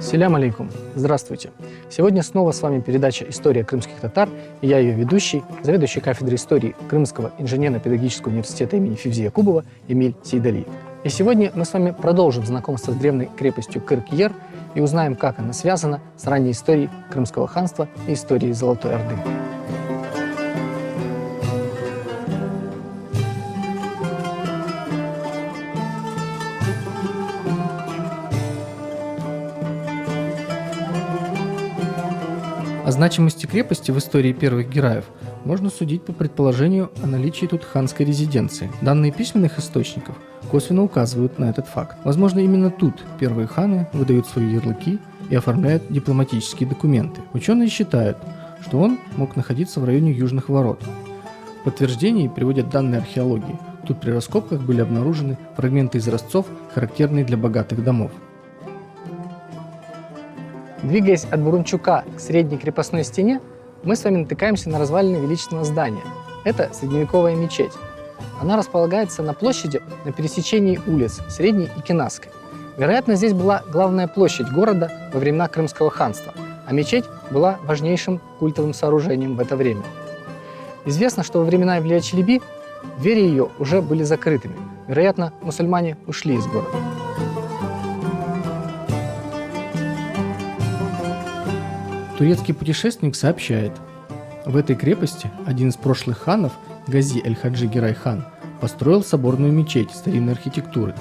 Селям алейкум. Здравствуйте. Сегодня снова с вами передача «История крымских татар» и я ее ведущий, заведующий кафедрой истории Крымского инженерно-педагогического университета имени Фивзи Якубова Эмиль Сейдалиев. И сегодня мы с вами продолжим знакомство с древней крепостью Кырк-Ер и узнаем, как она связана с ранней историей Крымского ханства и историей Золотой Орды. О значимости крепости в истории первых гераев можно судить по предположению о наличии тут ханской резиденции. Данные письменных источников косвенно указывают на этот факт. Возможно, именно тут первые ханы выдают свои ярлыки и оформляют дипломатические документы. Ученые считают, что он мог находиться в районе Южных ворот. В подтверждении приводят данные археологии. Тут при раскопках были обнаружены фрагменты изразцов, характерные для богатых домов. Двигаясь от Бурунчука к средней крепостной стене, мы с вами натыкаемся на развалины величественного здания. Это средневековая мечеть. Она располагается на площади на пересечении улиц Средней и Кинасской. Вероятно, здесь была главная площадь города во времена Крымского ханства, а мечеть была важнейшим культовым сооружением в это время. Известно, что во времена Ивлия Челеби двери ее уже были закрытыми. Вероятно, мусульмане ушли из города. Турецкий путешественник сообщает, в этой крепости один из прошлых ханов, Гази эль-Хаджи Герай-хан, построил соборную мечеть старинной архитектуры.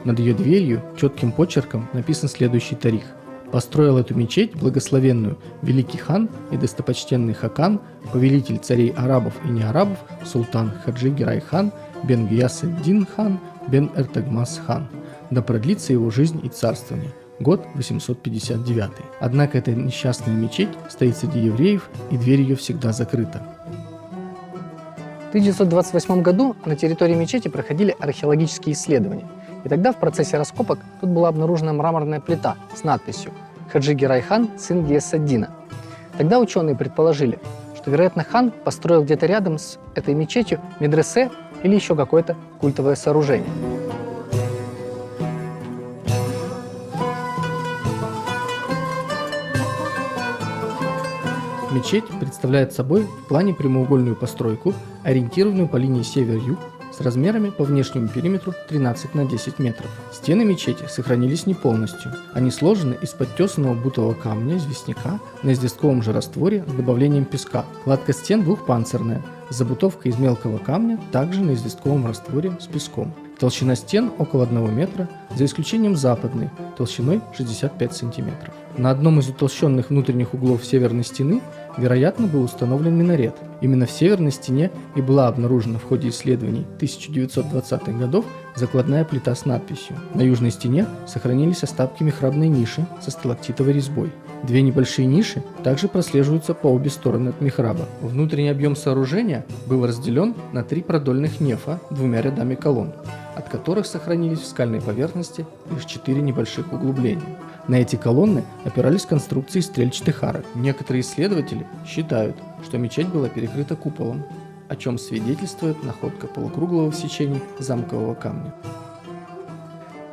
Над ее дверью четким почерком написан следующий тарих. Построил эту мечеть благословенную великий хан и достопочтенный хакан, повелитель царей арабов и неарабов, султан Хаджи Герай-хан бен Гияс-эд-Дин хан бен Эртагмас хан. Да продлится его жизнь и царствование. Год 859. Однако эта несчастная мечеть стоит среди евреев, и дверь ее всегда закрыта. В 1928 году на территории мечети проходили археологические исследования. И тогда в процессе раскопок тут была обнаружена мраморная плита с надписью «Хаджи Герай-хан, сын Гияс-эд-Дина». Тогда ученые предположили, что, вероятно, хан построил где-то рядом с этой мечетью медресе или еще какое-то культовое сооружение. Мечеть представляет собой в плане прямоугольную постройку, ориентированную по линии север-юг, с размерами по внешнему периметру 13 на 10 метров. Стены мечети сохранились не полностью. Они сложены из подтесанного бутового камня, известняка, на известковом же растворе с добавлением песка. Кладка стен двухпанцирная, с забутовкой из мелкого камня, также на известковом растворе с песком. Толщина стен около 1 метра, за исключением западной, толщиной 65 сантиметров. На одном из утолщенных внутренних углов северной стены, вероятно, был установлен минарет. Именно в северной стене и была обнаружена в ходе исследований 1920-х годов закладная плита с надписью. На южной стене сохранились остатки михрабной ниши со сталактитовой резьбой. Две небольшие ниши также прослеживаются по обе стороны от михраба. Внутренний объем сооружения был разделен на 3 продольных нефа 2 рядами колонн, от которых сохранились в скальной поверхности лишь 4 небольших углубления. На эти колонны опирались конструкции стрельчатых арок. Некоторые исследователи считают, что мечеть была перекрыта куполом, о чем свидетельствует находка полукруглого в сечении замкового камня.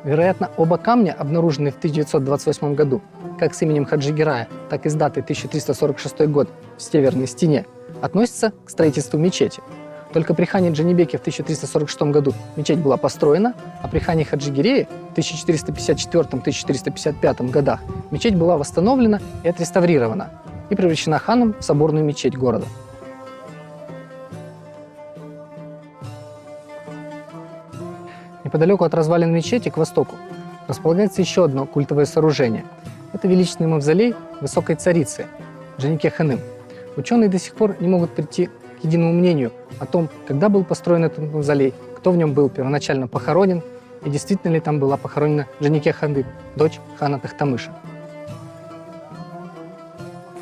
Вероятно, оба камня, обнаруженные в 1928 году, как с именем Хаджи Герая, так и с датой 1346 год в северной стене, относятся к строительству мечети. Только при хане Джанибеке в 1346 году мечеть была построена, а при хане Хаджи Герее в 1454-1455 годах мечеть была восстановлена и отреставрирована и превращена ханом в соборную мечеть города. Неподалеку от развалин мечети к востоку располагается еще одно культовое сооружение. Это величественный мавзолей высокой царицы Джанике-ханым. Ученые до сих пор не могут прийти к единому мнению о том, когда был построен этот мавзолей, кто в нем был первоначально похоронен и действительно ли там была похоронена Джанике-ханым, дочь хана Тахтамыша.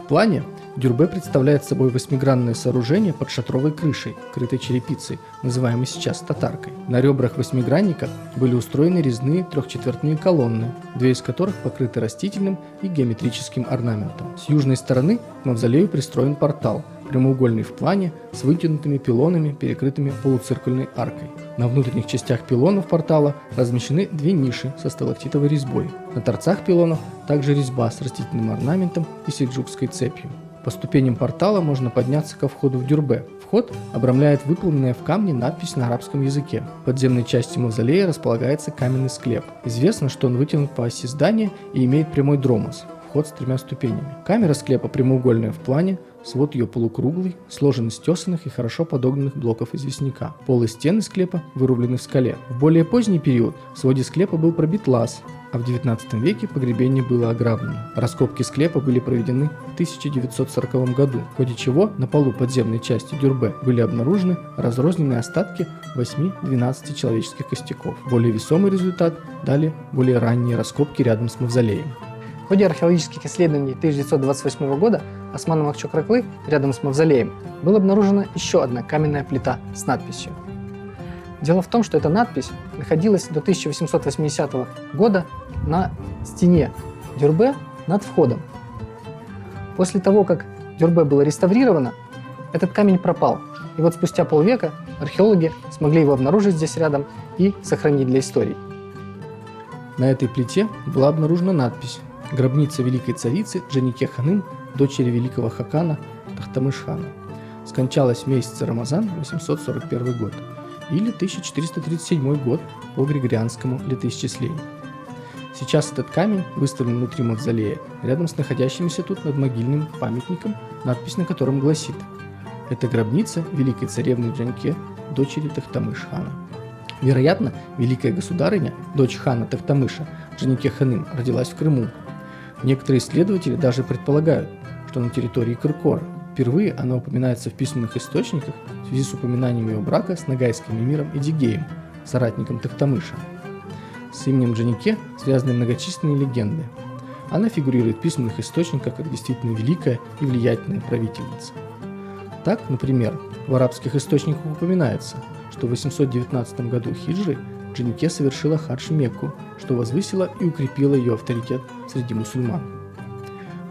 В плане Дюрбе представляет собой восьмигранное сооружение под шатровой крышей, крытой черепицей, называемой сейчас татаркой. На ребрах восьмигранника были устроены резные трехчетвертные колонны, 2 из которых покрыты растительным и геометрическим орнаментом. С южной стороны к мавзолею пристроен портал, прямоугольный в плане, с вытянутыми пилонами, перекрытыми полуциркульной аркой. На внутренних частях пилонов портала размещены две ниши со сталактитовой резьбой. На торцах пилонов также резьба с растительным орнаментом и сельджукской цепью. По ступеням портала можно подняться ко входу в Дюрбе. Вход обрамляет выполненная в камне надпись на арабском языке. В подземной части мавзолея располагается каменный склеп. Известно, что он вытянут по оси здания и имеет прямой дромос. Вход с 3 ступенями. Камера склепа прямоугольная в плане, свод ее полукруглый, сложен из тесанных и хорошо подогнанных блоков известняка. Пол и стены склепа вырублены в скале. В более поздний период в своде склепа был пробит лаз, а в 19 веке погребение было ограблено. Раскопки склепа были проведены в 1940 году, в ходе чего на полу подземной части Дюрбе были обнаружены разрозненные остатки 8-12 человеческих костяков. Более весомый результат дали более ранние раскопки рядом с мавзолеем. В ходе археологических исследований 1928 года Османом Акчокраклы рядом с мавзолеем была обнаружена еще одна каменная плита с надписью. Дело в том, что эта надпись находилась до 1880 года на стене Дюрбе над входом. После того, как Дюрбе было реставрировано, этот камень пропал. И вот спустя полвека археологи смогли его обнаружить здесь рядом и сохранить для истории. На этой плите была обнаружена надпись «Гробница великой царицы Джанике Ханым, дочери великого Хакана Тахтамыш-хана. Скончалась в месяце Рамазан 841 год» или 1437 год по григорианскому летоисчислению. Сейчас этот камень выставлен внутри мавзолея, рядом с находящимся тут над могильным памятником, надпись на котором гласит: «Это гробница великой царевны Джанике, дочери Тахтамыш-хана». Вероятно, великая государыня, дочь хана Тахтамыша, Джанике Ханым, родилась в Крыму. Некоторые исследователи даже предполагают, что на территории Кыркора. Впервые она упоминается в письменных источниках в связи с упоминанием ее брака с ногайским эмиром Эдигеем, соратником Тахтамыша. С именем Джанике связаны многочисленные легенды. Она фигурирует в письменных источниках как действительно великая и влиятельная правительница. Так, например, в арабских источниках упоминается, что в 819 году хиджры Джанике совершила хадж в Мекку, что возвысило и укрепило ее авторитет среди мусульман.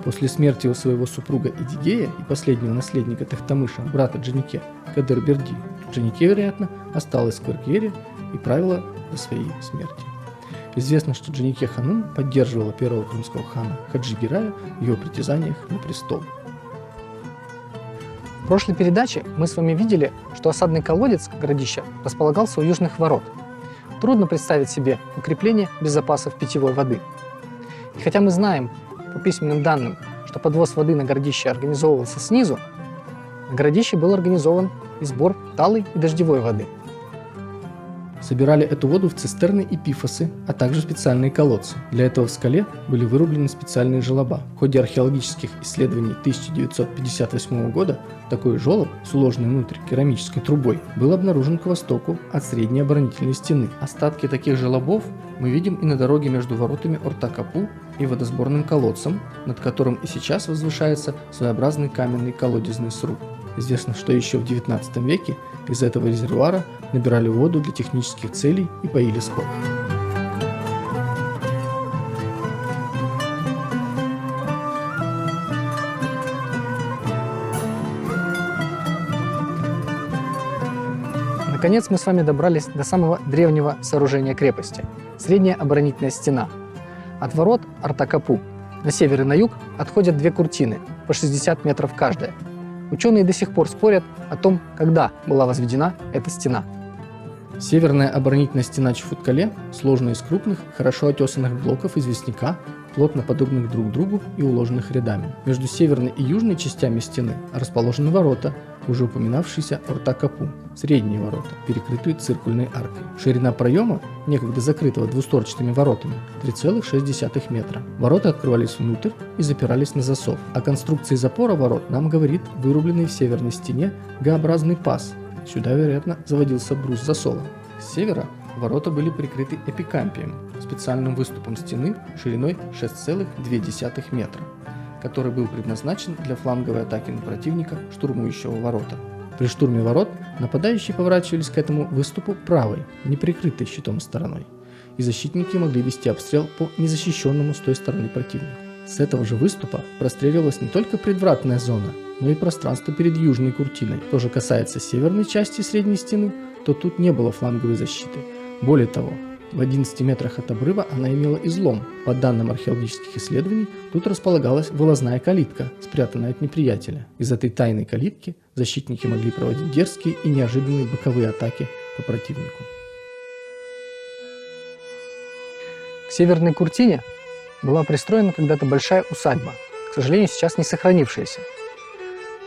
После смерти у своего супруга Эдигея и последнего наследника Тахтамыша, брата Джанике, Кадыр-Берди, Джанике, вероятно, осталась в Кыргыре и правила до своей смерти. Известно, что Джанике Ханум поддерживала первого крымского хана Хаджи Гирая в его притязаниях на престол. В прошлой передаче мы с вами видели, что осадный колодец городища располагался у южных ворот. Трудно представить себе укрепление без запасов питьевой воды. И хотя мы знаем по письменным данным, что подвоз воды на городище организовывался снизу, на городище был организован и сбор талой и дождевой воды. Собирали эту воду в цистерны и пифосы, а также специальные колодцы. Для этого в скале были вырублены специальные желоба. В ходе археологических исследований 1958 года такой желоб с уложенной внутрь керамической трубой был обнаружен к востоку от средней оборонительной стены. Остатки таких желобов мы видим и на дороге между воротами Орта-Капу и водосборным колодцем, над которым и сейчас возвышается своеобразный каменный колодезный сруб. Известно, что еще в XIX веке из этого резервуара набирали воду для технических целей и поили скот. Наконец мы с вами добрались до самого древнего сооружения крепости – средняя оборонительная стена. От ворот Орта-Капу на север и на юг отходят две куртины по 60 метров каждая. Ученые до сих пор спорят о том, когда была возведена эта стена. Северная оборонительная стена Чуфуткале сложена из крупных, хорошо отесанных блоков известняка, плотно подогнанных друг к другу и уложенных рядами. Между северной и южной частями стены расположены ворота, уже упоминавшиеся Орта-Капу, средние ворота, перекрытые циркульной аркой. Ширина проема, некогда закрытого двустворчатыми воротами, 3,6 метра. Ворота открывались внутрь и запирались на засов. О конструкции запора ворот нам говорит вырубленный в северной стене Г-образный паз. Сюда, вероятно, заводился брус засова. С севера ворота были прикрыты эпикампием, специальным выступом стены шириной 6,2 метра, который был предназначен для фланговой атаки на противника, штурмующего ворота. При штурме ворот нападающие поворачивались к этому выступу правой, не прикрытой щитом стороной, и защитники могли вести обстрел по незащищенному с той стороны противнику. С этого же выступа простреливалась не только предвратная зона, но и пространство перед южной куртиной. Что же касается северной части средней стены, то тут не было фланговой защиты. Более того, в 11 метрах от обрыва она имела излом. По данным археологических исследований, тут располагалась вылазная калитка, спрятанная от неприятеля. Из этой тайной калитки защитники могли проводить дерзкие и неожиданные боковые атаки по противнику. К северной куртине была пристроена когда-то большая усадьба, к сожалению, сейчас не сохранившаяся.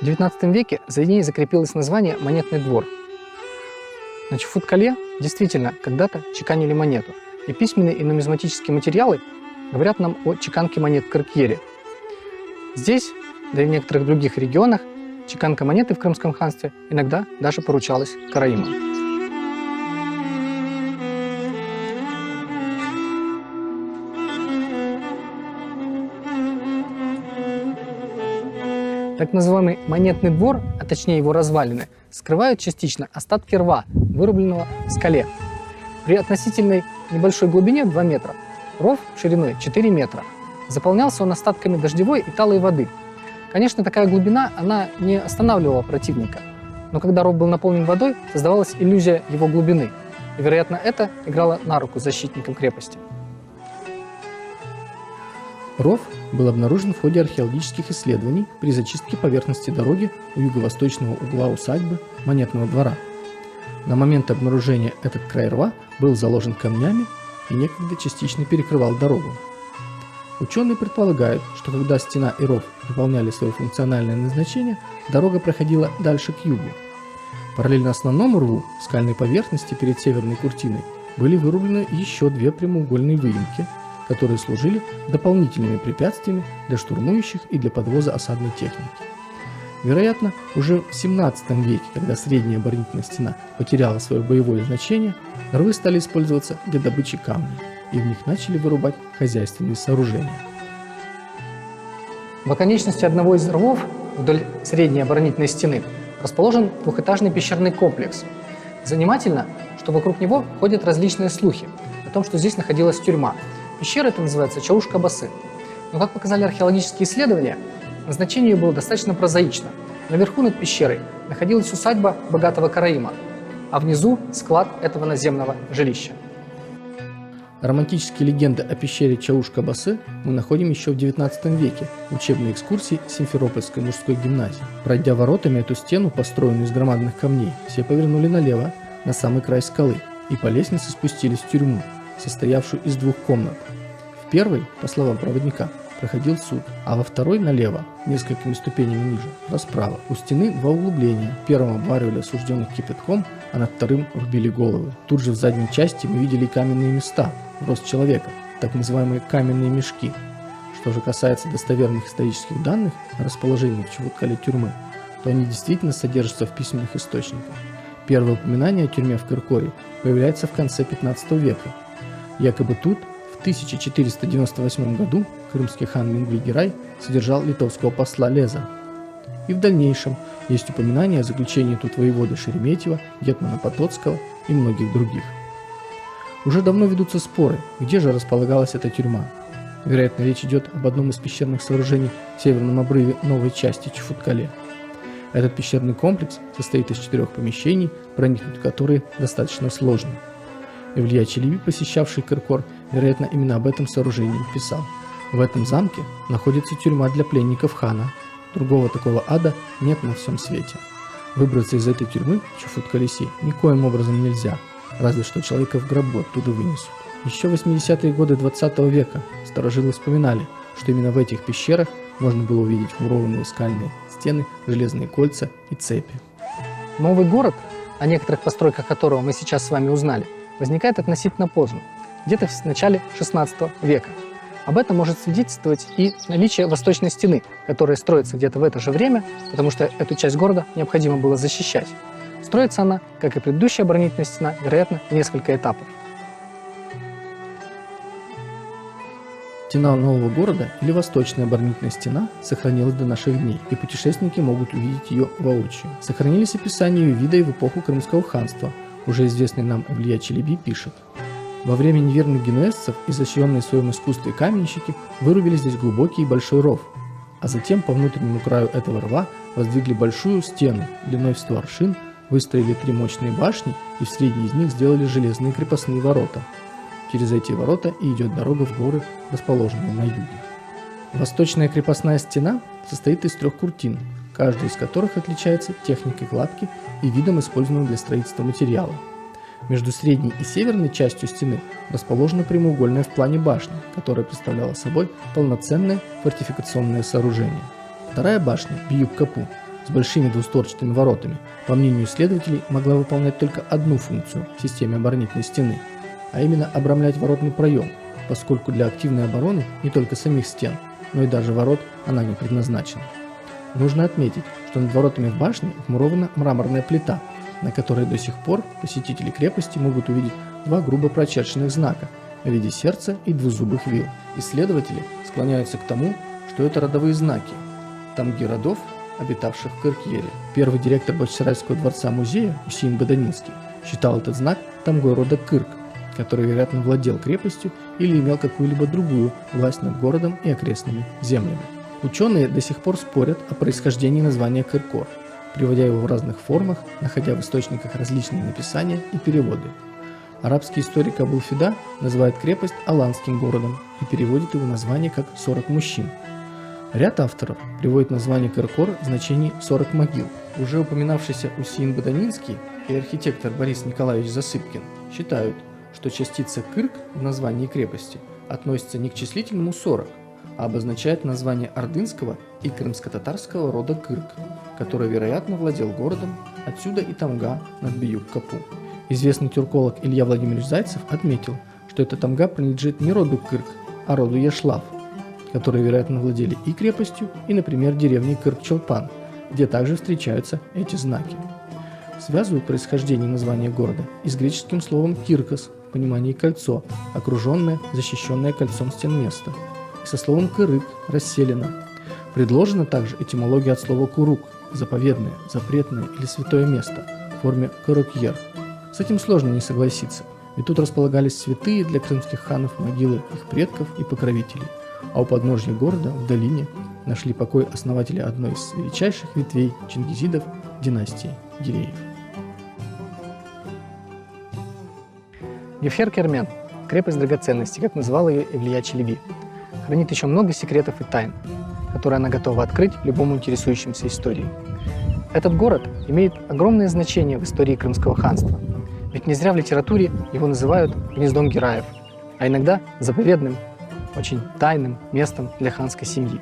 В XIX веке за ней закрепилось название «Монетный двор». На Чуфуткале действительно когда-то чеканили монету, и письменные и нумизматические материалы говорят нам о чеканке монет в Кыркьере. Здесь, да и в некоторых других регионах, чеканка монеты в Крымском ханстве иногда даже поручалась караимам. Так называемый монетный двор, а точнее его развалины, скрывают частично остатки рва, вырубленного в скале. При относительной небольшой глубине 2 метра ров шириной 4 метра. Заполнялся он остатками дождевой и талой воды. Конечно, такая глубина, она не останавливала противника, но когда ров был наполнен водой, создавалась иллюзия его глубины, и, вероятно, это играло на руку защитникам крепости. Ров был обнаружен в ходе археологических исследований при зачистке поверхности дороги у юго-восточного угла усадьбы Монетного двора. На момент обнаружения этот край рва был заложен камнями и некогда частично перекрывал дорогу. Ученые предполагают, что когда стена и ров выполняли свое функциональное назначение, дорога проходила дальше к югу. Параллельно основному рву в скальной поверхности перед северной куртиной были вырублены еще 2 прямоугольные выемки, которые служили дополнительными препятствиями для штурмующих и для подвоза осадной техники. Вероятно, уже в 17 веке, когда средняя оборонительная стена потеряла свое боевое значение, рвы стали использоваться для добычи камней, и в них начали вырубать хозяйственные сооружения. В оконечности одного из рвов вдоль средней оборонительной стены расположен двухэтажный пещерный комплекс. Занимательно, что вокруг него ходят различные слухи о том, что здесь находилась тюрьма. Пещера эта называется Чаушка-Басы. Но, как показали археологические исследования, назначение ее было достаточно прозаично. Наверху над пещерой находилась усадьба богатого караима, а внизу склад этого наземного жилища. Романтические легенды о пещере Чаушка-Басы мы находим еще в XIX веке в учебной экскурсии Симферопольской мужской гимназии. Пройдя воротами эту стену, построенную из громадных камней, все повернули налево, на самый край скалы, и по лестнице спустились в тюрьму, состоявшую из 2 комнат. В первой, по словам проводника, проходил суд, а во второй налево, несколькими ступенями ниже, расправа. У стены 2 углубления. В первом обваривали осужденных кипятком, а над вторым рубили головы. Тут же в задней части мы видели каменные места, в рост человека, так называемые каменные мешки. Что же касается достоверных исторических данных о расположении в Чубуткале тюрьмы, то они действительно содержатся в письменных источниках. Первое упоминание о тюрьме в Кыркоре появляется в конце 15 века. Якобы тут в 1498 году крымский хан Менгли-Герай содержал литовского посла Леза. И в дальнейшем есть упоминания о заключении тут воеводы Шереметьева, гетмана Потоцкого и многих других. Уже давно ведутся споры, где же располагалась эта тюрьма. Вероятно, речь идет об одном из пещерных сооружений в северном обрыве новой части Чуфуткале. Этот пещерный комплекс состоит из 4 помещений, проникнуть в которые достаточно сложно. Илья Челеби, посещавший Кыркор, вероятно, именно об этом сооружении писал. В этом замке находится тюрьма для пленников хана. Другого такого ада нет на всем свете. Выбраться из этой тюрьмы в Чуфуткале никоим образом нельзя, разве что человека в гробу оттуда вынесут. Еще в 80-е годы 20 века старожилы вспоминали, что именно в этих пещерах можно было увидеть мурованные скальные стены, железные кольца и цепи. Новый город, о некоторых постройках которого мы сейчас с вами узнали, возникает относительно поздно, где-то в начале 16 века. Об этом может свидетельствовать и наличие восточной стены, которая строится где-то в это же время, потому что эту часть города необходимо было защищать. Строится она, как и предыдущая оборонительная стена, вероятно, в несколько этапов. Стена нового города или восточная оборонительная стена сохранилась до наших дней, и путешественники могут увидеть ее воочию. Сохранились описания ее вида и в эпоху Крымского ханства. Уже известный нам Илья Челеби пишет: во время неверных генуэзцев изощренные в своем искусстве каменщики вырубили здесь глубокий и большой ров, а затем по внутреннему краю этого рва воздвигли большую стену длиной в 100 аршин, выстроили 3 мощные башни и в средней из них сделали железные крепостные ворота. Через эти ворота и идет дорога в горы, расположенные на юге. Восточная крепостная стена состоит из 3 куртин, каждая из которых отличается техникой кладки и видом используемого для строительства материала. Между средней и северной частью стены расположена прямоугольная в плане башня, которая представляла собой полноценное фортификационное сооружение. Вторая башня, Бьюк-Капу, с большими двустворчатыми воротами, по мнению исследователей, могла выполнять только одну функцию в системе оборонительной стены, а именно обрамлять воротный проем, поскольку для активной обороны не только самих стен, но и даже ворот она не предназначена. Нужно отметить, что над воротами в башне вмурована мраморная плита, на которой до сих пор посетители крепости могут увидеть 2 грубо прочерченных знака в виде сердца и двузубых вил. Исследователи склоняются к тому, что это родовые знаки, тамги родов, обитавших в Кырк-Ере. Первый директор Бахчисарайского дворца-музея Усейн Баданинский считал этот знак тамгой рода Кырк, который, вероятно, владел крепостью или имел какую-либо другую власть над городом и окрестными землями. Ученые до сих пор спорят о происхождении названия Кыркор, приводя его в разных формах, находя в источниках различные написания и переводы. Арабский историк Абул-Фида называет крепость аланским городом и переводит его название как «40 мужчин». Ряд авторов приводит название Кыркор в значении «40 могил». Уже упоминавшийся Усейн Баданинский и архитектор Борис Николаевич Засыпкин считают, что частица «кырк» в названии крепости относится не к числительному 40, а обозначает название ордынского и крымско-татарского рода Кырк, который, вероятно, владел городом, отсюда и тамга над Бьюк-Капу. Известный тюрколог Илья Владимирович Зайцев отметил, что эта тамга принадлежит не роду Кырк, а роду Яшлав, которые, вероятно, владели и крепостью, и, например, деревней Кырк-Чолпан, где также встречаются эти знаки. Связывают происхождение названия города и с греческим словом «киркос» в понимании «кольцо», окруженное, защищенное кольцом стен место, и со словом «кырык» – «расселено». Предложена также этимология от слова «курук» – заповедное, запретное или святое место в форме «кырык-ер». С этим сложно не согласиться, ведь тут располагались святые для крымских ханов могилы их предков и покровителей, а у подножья города, в долине, нашли покой основателя одной из величайших ветвей чингизидов династии Гиреев. Гефер-Кермен, крепость драгоценностей, как называл ее Ивлия Челеби, хранит еще много секретов и тайн, которые она готова открыть любому интересующемуся историей. Этот город имеет огромное значение в истории Крымского ханства, ведь не зря в литературе его называют гнездом Гераев, а иногда заповедным, очень тайным местом для ханской семьи.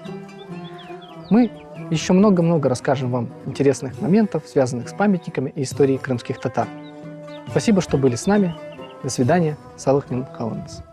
Мы еще много-много расскажем вам интересных моментов, связанных с памятниками и историей крымских татар. Спасибо, что были с нами. До свидания. Салых мин халанс.